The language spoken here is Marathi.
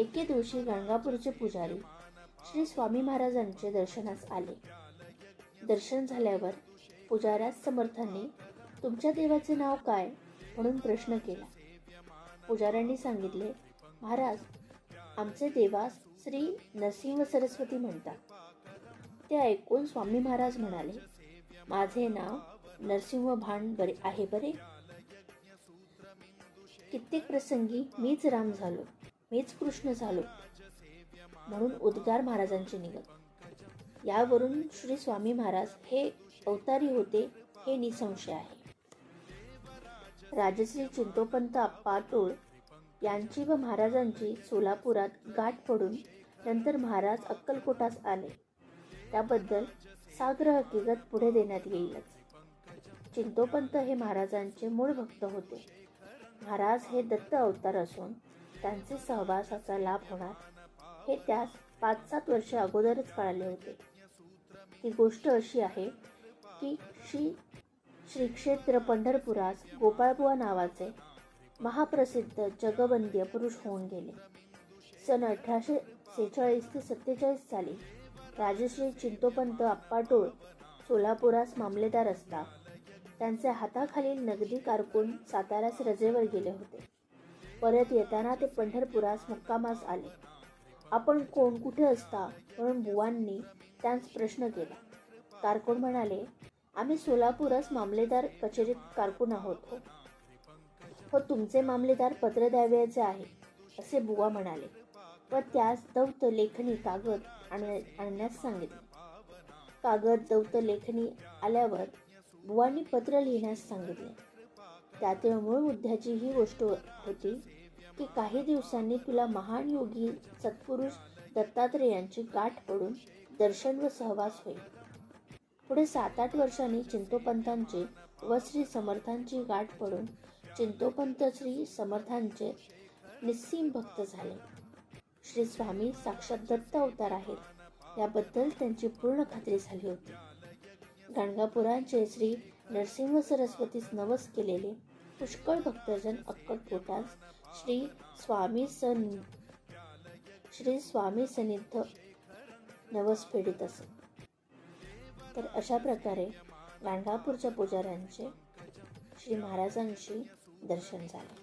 एके दिवशी गाणगापूरचे पुजारी श्री स्वामी महाराजांचे दर्शनास आले. दर्शन झाल्यावर पुजाऱ्यास समर्थांनी तुमच्या देवाचे नाव काय म्हणून प्रश्न केला. पुजाऱ्यांनी सांगितले, महाराज, आमचे देवास श्री नरसिंह सरस्वती म्हणतात. ते ऐकून स्वामी महाराज म्हणाले, माझे नाव नरसिंह भान बरे आहे बरे. कित्येक प्रसंगी मीच राम झालो, मीच कृष्ण झालो म्हणून उद्गार महाराजांचे निघत. यावरून श्री स्वामी महाराज हे अवतारी होते हे निसंशय आहे. राजश्री चिंतोपंत अप्पा टोळ यांची व महाराजांची सोलापुरात गाठ पडून नंतर महाराज अक्कलकोटास आले. त्याबद्दल साग्र हकीकत पुढे देण्यात येईलच. चिंतोपंत हे महाराजांचे मूळ भक्त होते. महाराज हे दत्त अवतार असून त्यांचे सहवासाचा लाभ होणार हे त्यास 5-7 वर्षे अगोदरच कळाले होते. ती गोष्ट अशी आहे की श्री क्षेत्र पंढरपुरास गोपाळबुवा नावाचे महाप्रसिद्ध जगवंद्य पुरुष होऊन गेले. सन 1846 ते 47 साली राजश्री चिंतोपंत अप्पा टोळ सोलापुरास मामलेदार असता त्यांच्या हाताखालील नगदी कारकून साताऱ्यास रजेवर गेले होते. परत येताना ते पंढरपुरास मुक्कामास आले. आपण कोण, कुठे असता म्हणून बुवांनी त्यांस प्रश्न केला. कारकून म्हणाले, आम्ही सोलापुरास मामलेदार कचेरीत कारकून आहोत हो, तुमचे मामलेदार पत्र द्यावयाचे आहे असे बुवा म्हणाले व त्यास दौत लेखणी कागद आणण्यास सांगितले. कागद दौत लेखणी आल्यावर बुवांनी पत्र लिहिण्यास सांगितले. त्यातील मूळ मुद्द्याची ही गोष्ट होती की काही दिवसांनी तुला महान योगी सत्पुरुष दत्तात्रेयांची गाठ पडून दर्शन व सहवास होईल. पुढे 7-8 वर्षांनी चिंतोपंतांची व श्री समर्थांची गाठ पडून चिंतोपंत श्री समर्थांचे निस्सीम भक्त झाले. श्री स्वामी साक्षात दत्त अवतार आहेत याबद्दल त्यांची पूर्ण खात्री झाली होती. गाणगापुरांचे श्री नरसिंह सरस्वतीस नवस केलेले पुष्कळ भक्तजन अक्कलकोटास श्री स्वामी सन्निध नवस फेडीत असत. तर अशा प्रकारे गाणगापूरच्या पुजाऱ्यांचे श्री महाराजांशी दर्शन झाले.